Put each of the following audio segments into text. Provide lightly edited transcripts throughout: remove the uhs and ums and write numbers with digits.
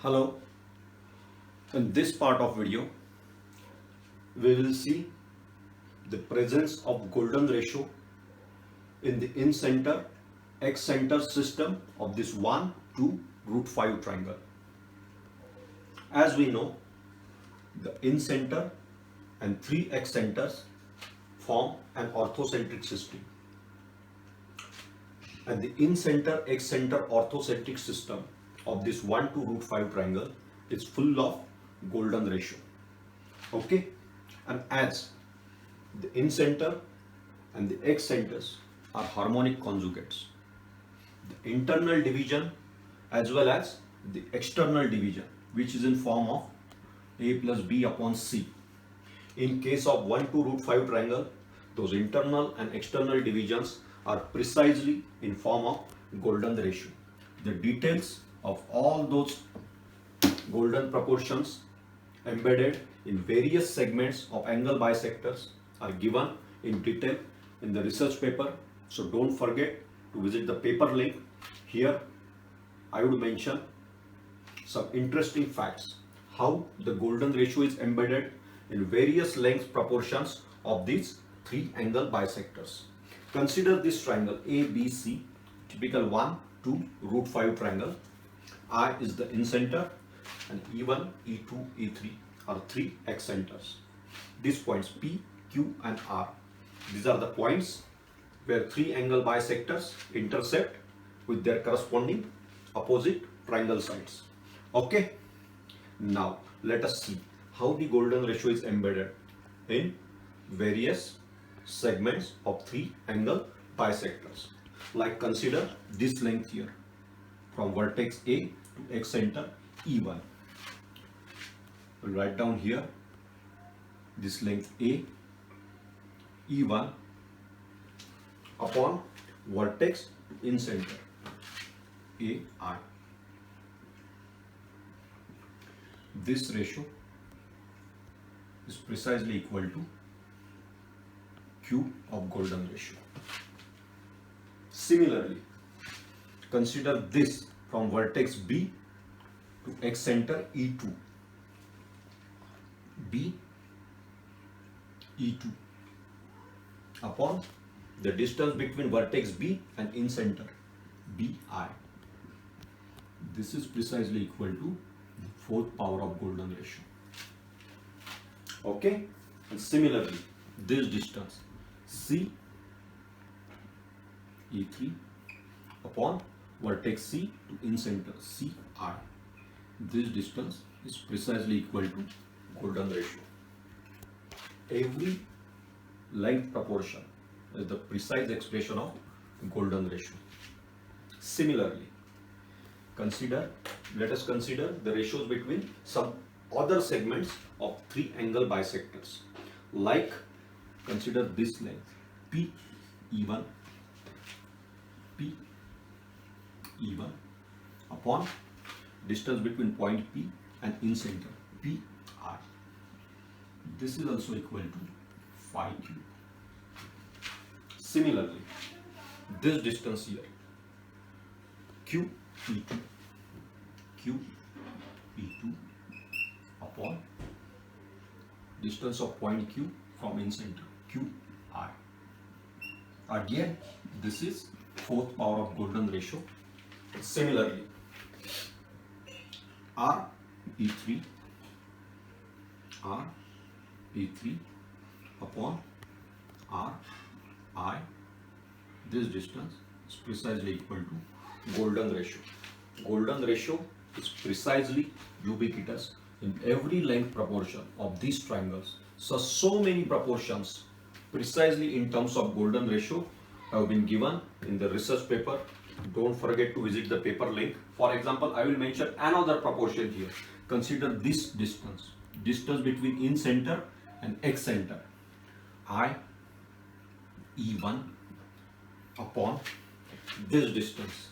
Hello, in this part of video we will see the presence of golden ratio in the in-center x-center system of this 1, 2, root 5 triangle. As we know, the in-center and 3 x-centers form an orthocentric system, and the in-center x-center orthocentric system of this 1 to root 5 triangle is full of golden ratio. Okay, and as the in-center and the x-centers are harmonic conjugates, the internal division as well as the external division, which is in form of a plus b upon c. In case of 1 to root 5 triangle, those internal and external divisions are precisely in form of golden ratio. The details of all those golden proportions embedded in various segments of angle bisectors are given in detail in the research paper. So don't forget to visit the paper link. Here I would mention some interesting facts how the golden ratio is embedded in various length proportions of these 3 angle bisectors. Consider this triangle ABC, typical 1, 2, root 5 triangle. I is the in-center and E1, E2, E3 are 3 x-centers. These points P, Q and R, these are the points where 3 angle bisectors intersect with their corresponding opposite triangle sides. Okay, now let us see how the golden ratio is embedded in various segments of 3 angle bisectors. Like consider this length here from vertex A to x center E1. We'll write down here this length A, E1 upon vertex to in center AI. This ratio is precisely equal to Q of golden ratio. Similarly, consider this from vertex B to x center E2. B, E2 upon the distance between vertex B and in center BI. This is precisely equal to the 4th power of golden ratio. Okay, and similarly this distance C, E3 upon vertex C to in center CI. This distance is precisely equal to golden ratio. Every length proportion is the precise expression of golden ratio. Similarly, let us consider the ratios between some other segments of 3 angle bisectors. Like consider this length P E1 upon distance between point P and in center PI. This is also equal to phi q. Similarly, this distance here Q E2 upon distance of point Q from in center QI. Again, this is 4th power of golden ratio. Similarly, R E3 upon RI. This distance is precisely equal to golden ratio. Golden ratio is precisely ubiquitous in every length proportion of these triangles. So many proportions precisely in terms of golden ratio have been given in the research paper. Don't forget to visit the paper link. For example, I will mention another proportion here. Consider this distance between in center and x center I E1 upon this distance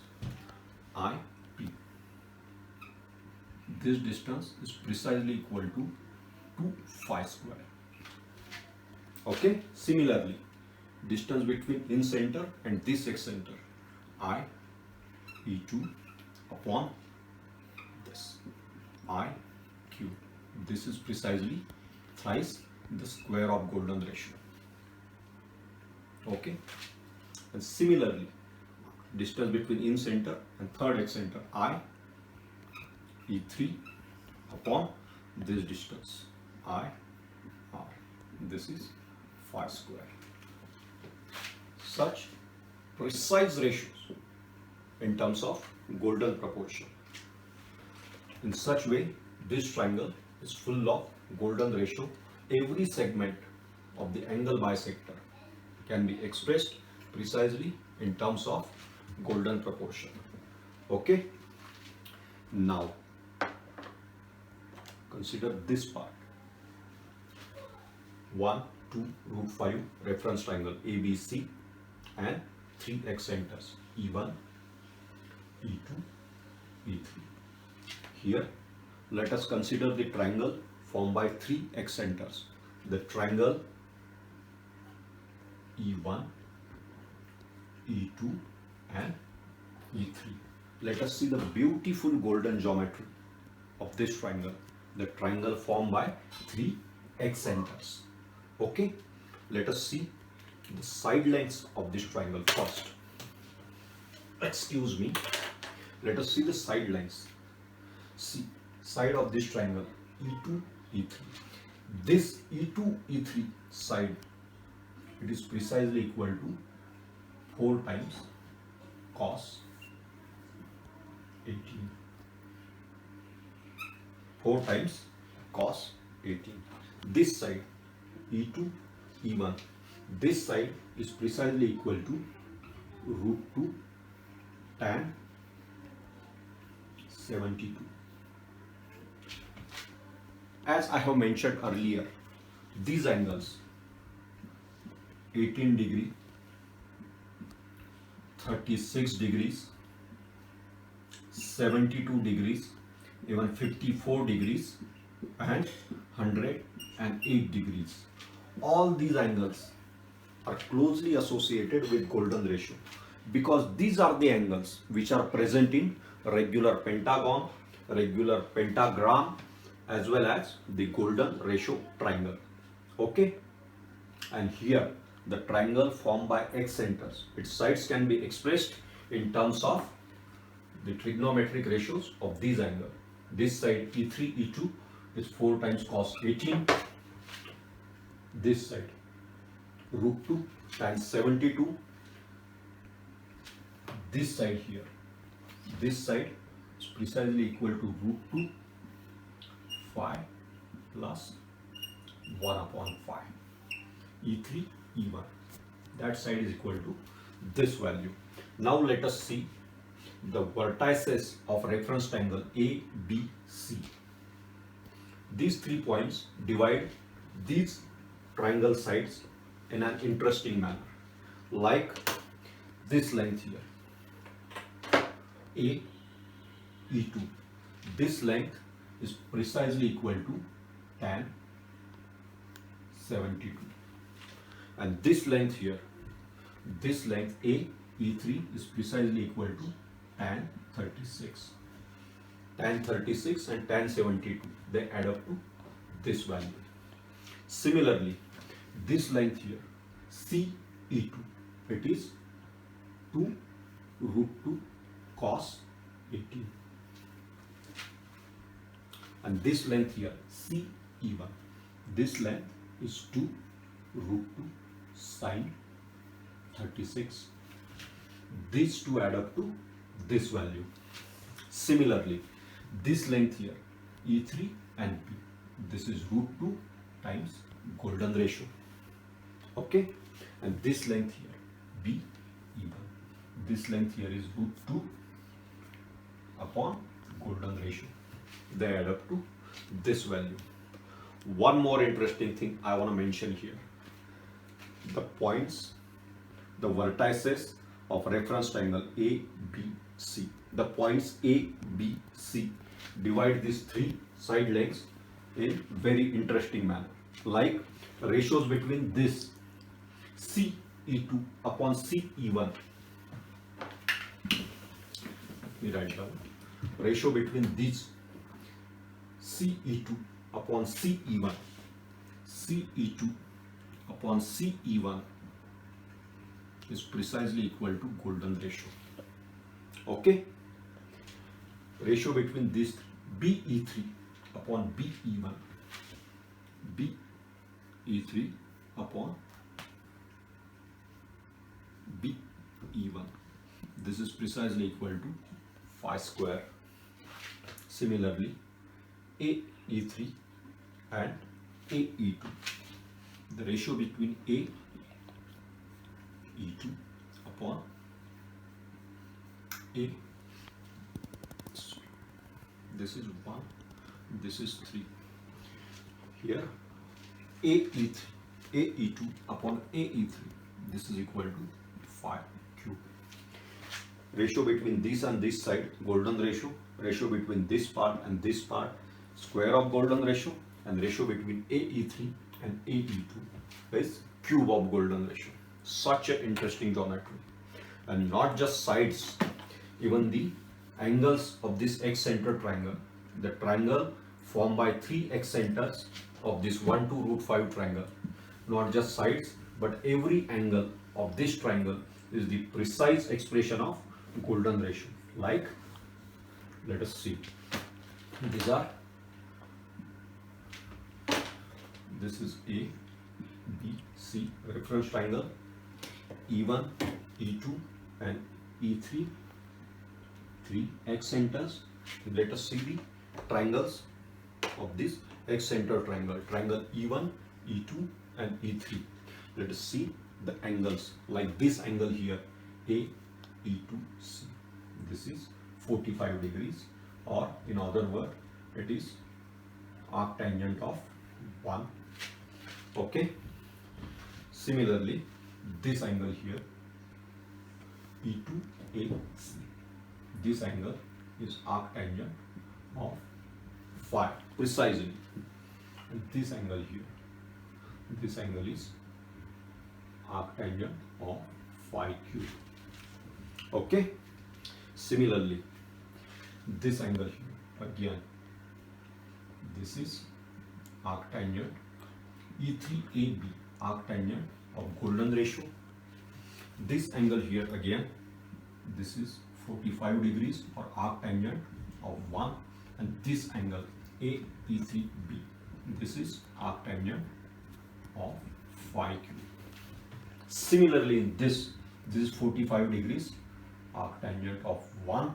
I P. This distance is precisely equal to 2 phi square. Okay, similarly, distance between in center and this x center I E2 upon this. I cube. This is precisely thrice the square of golden ratio. Okay, and similarly, distance between in center and third excenter I E3 upon this distance I R. This is phi square. Such precise ratios in terms of golden proportion. In such way, this triangle is full of golden ratio. Every segment of the angle bisector can be expressed precisely in terms of golden proportion. Okay? Now, consider this part. 1, 2, root 5 reference triangle ABC and 3 excenters E1, E2, E3. Here, let us consider the triangle formed by 3 excenters. The triangle E1, E2 and E3. Let us see the beautiful golden geometry of this triangle. The triangle formed by 3 excenters. Okay, let us see the side lengths of this triangle first. Excuse me. Let us see the side lengths. See, side of this triangle E2, E3. This E2, E3 side, it is precisely equal to 4 times cos 18. 4 times cos 18. This side E2, E1. This side is precisely equal to root 2 tan 72. As I have mentioned earlier, these angles 18 degree, 36 degrees, 72 degrees, even 54 degrees and 108 degrees. All these angles are closely associated with golden ratio because these are the angles which are present in regular pentagon, regular pentagram, as well as the golden ratio triangle. Okay, and here the triangle formed by excenters, its sides can be expressed in terms of the trigonometric ratios of these angles. This side E3, E2 is 4 times cos 18. This side root 2 times 72. This side here, this side is precisely equal to root 2 phi plus 1 upon phi. E3, E1. That side is equal to this value. Now let us see the vertices of reference triangle A, B, C. These 3 points divide these triangle sides in an interesting manner. Like this length here, A, E2. This length is precisely equal to tan 72. And this length here, this length A, E3 is precisely equal to tan 36. Tan 36 and tan 72, they add up to this value. Similarly, this length here, C, E2, it is 2 root 2 cos 18. And this length here, C, E1, this length is 2 root 2 sine 36. These two add up to this value. Similarly, this length here, E3 and B, this is root 2 times golden ratio. Okay, and this length here, B, E1, this length here is root 2 upon golden ratio. They add up to this value. One more interesting thing I want to mention here. The points, the vertices of reference triangle A, B, C. The points A, B, C divide these 3 side lengths in very interesting manner. Like ratios between this C, E2 upon C, E1. Let me write down. Ratio between these CE2 upon CE1. CE2 upon CE1 is precisely equal to golden ratio. Okay? Ratio between these BE3 upon BE1. BE3 upon BE1. This is precisely equal to phi square. Similarly, AE3 and AE2. The ratio between AE2 upon A. This is 1, this is 3. Here AE2 upon AE3. This is equal to phi cube. Ratio between this and this side, golden ratio. Ratio between this part and this part, square of golden ratio. And ratio between AE3 and AE2 is cube of golden ratio. Such an interesting geometry. And not just sides, even the angles of this x-centered triangle. The triangle formed by 3 x-centers of this 1, 2, root 5 triangle. Not just sides, but every angle of this triangle is the precise expression of golden ratio. Like, let us see. This is A, B, C reference triangle. E1, E2 and E3, 3 x-centers. Let us see the triangles of this x-center triangle. Triangle E1, E2 and E3. Let us see the angles. Like this angle here, A, E2, C. This is 45 degrees, or in other words, it is arctangent of 1. Okay. Similarly, this angle here, E2AC. This angle is arctangent of phi precisely. And this angle here, this angle is arctangent of phi cube. Okay. Similarly, this angle here, again, this is arctangent E3AB, arctangent of golden ratio. This angle here again, this is 45 degrees or arctangent of 1, and this angle AE3B, this is arctangent of phi cube. Similarly, this is 45 degrees, arctangent of 1.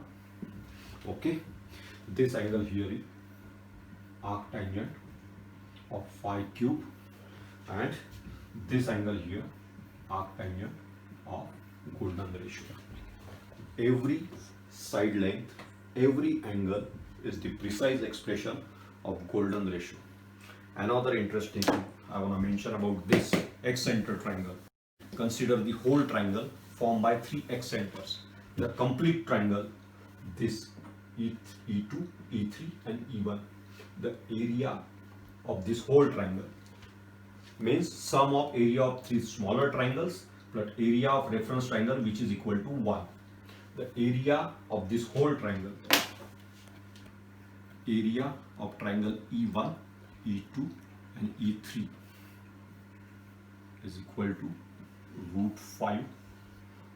Okay, this angle here is arctangent of phi cube, and this angle here arctangent of golden ratio. Every side length, every angle is the precise expression of golden ratio. Another interesting thing I want to mention about this x-centered triangle. Consider the whole triangle formed by 3 x-centers. The complete triangle, this E2, E3 and E1. The area of this whole triangle means sum of area of 3 smaller triangles plus area of reference triangle, which is equal to 1. The area of this whole triangle, area of triangle E1, E2 and E3 is equal to root 5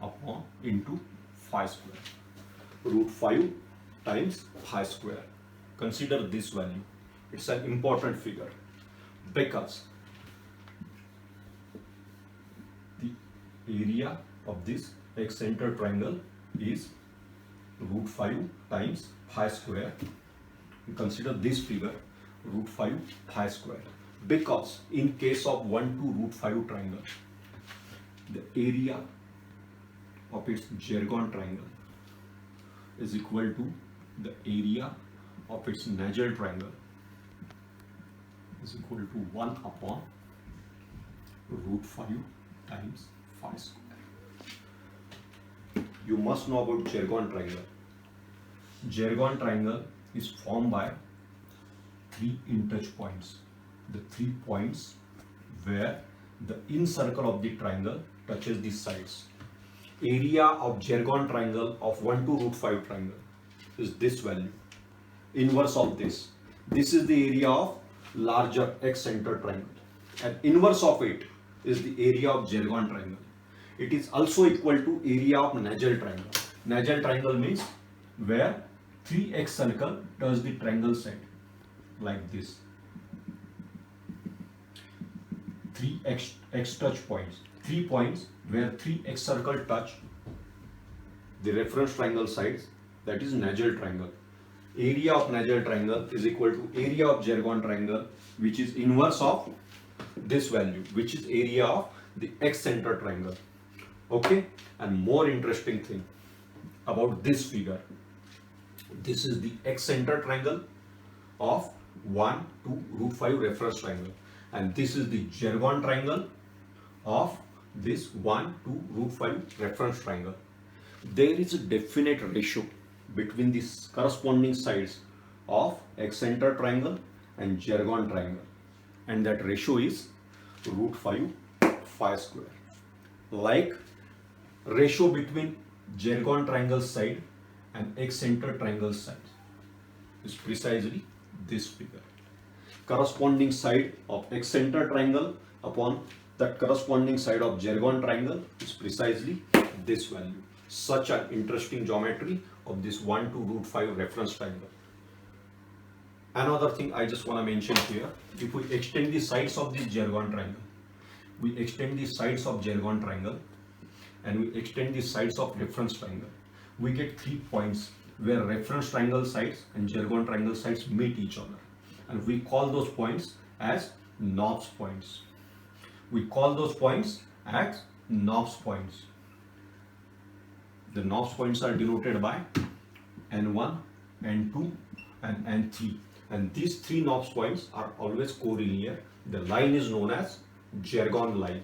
upon into phi square. Root 5 times phi square. Consider this value. It's an important figure because the area of this x-centered triangle is root 5 times phi square. Consider this figure, root 5 phi square, because in case of 1 to root 5 triangle, the area of its Gergon triangle is equal to the area of its Nagel triangle is equal to 1 upon root 5 times phi square. You must know about Gergon triangle. Gergon triangle is formed by 3 in-touch points. The 3 points where the in circle of the triangle touches the sides. Area of Gergon triangle of 1 to root 5 triangle is this value. Inverse of this. This is the area of larger X-centered triangle. And inverse of it is the area of Gergon triangle. It is also equal to area of Nagel triangle. Nagel triangle means where 3x circle does the triangle side, like this. 3x touch points. 3 points where 3x circle touch the reference triangle sides, that is Nagel triangle. Area of Nagel triangle is equal to area of Gergon triangle, which is inverse of this value, which is area of the X-centered triangle. Okay, and more interesting thing about this figure, this is the X-centered triangle of 1 to root 5 reference triangle, and this is the Gergon triangle of this 1 to root 5 reference triangle. There is a definite ratio between the corresponding sides of X-centered triangle and Gergon triangle, and that ratio is root 5 phi square. Like ratio between Gergon triangle side and X-centered triangle side is precisely this figure. Corresponding side of X-centered triangle upon that corresponding side of Gergon triangle is precisely this value. Such an interesting geometry of this 1 to root 5 reference triangle. Another thing I just want to mention here, if we extend the sides of this Gergon triangle, we extend the sides of Gergon triangle and we extend the sides of reference triangle, we get 3 points where reference triangle sides and Gergon triangle sides meet each other, and we call those points as knobs points. We call those points as knobs points. The knobs points are denoted by N1, N2 and N3, and these 3 knobs points are always collinear. The line is known as Gergon line.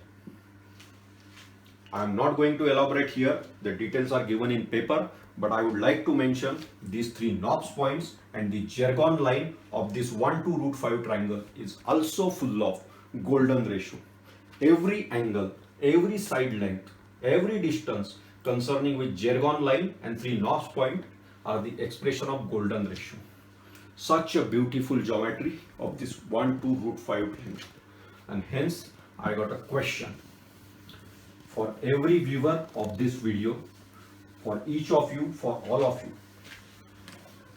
I am not going to elaborate here, the details are given in paper, but I would like to mention these 3 knobs points, and the Gergon line of this 1 to root 5 triangle is also full of golden ratio. Every angle, every side length, every distance concerning with Gergon line and 3 knobs point are the expression of golden ratio. Such a beautiful geometry of this 1 to root 5 triangle. And hence I got a question for every viewer of this video, for each of you, for all of you.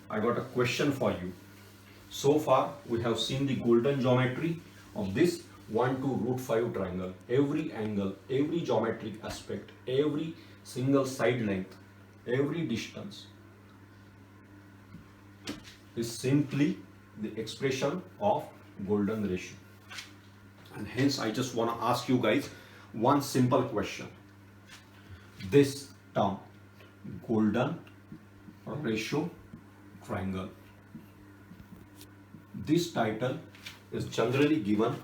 I got a question for you. So far we have seen the golden geometry of this 1 to root 5 triangle. Every angle, every geometric aspect, every single side length, every distance is simply the expression of golden ratio. And hence I just want to ask you guys one simple question. This term, golden ratio triangle, this title is generally given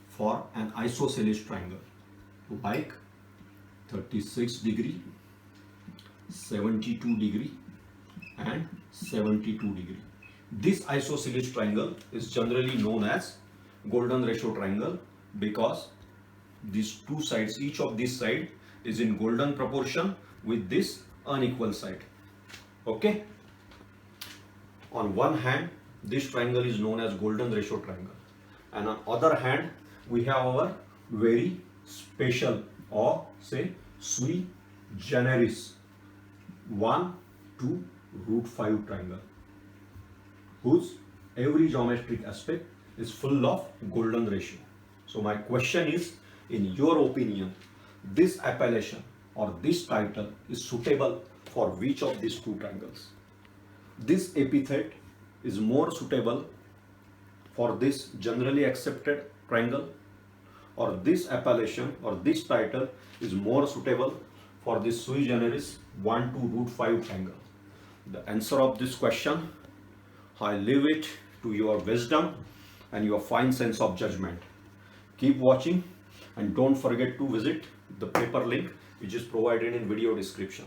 for an isosceles triangle like 36 degree, 72 degree and 72 degree. This isosceles triangle is generally known as golden ratio triangle because these two sides, each of this side is in golden proportion with this unequal side. Okay. On one hand, this triangle is known as golden ratio triangle, and on other hand, we have our very special or say sui generis 1 to root 5 triangle, whose every geometric aspect is full of golden ratio. So my question is, in your opinion, this appellation or this title is suitable for which of these two triangles? This epithet is more suitable for this generally accepted triangle, or this appellation or this title is more suitable for this sui generis 1 to root 5 triangle? The answer of this question, I leave it to your wisdom and your fine sense of judgment. Keep watching and don't forget to visit the paper link which is provided in video description.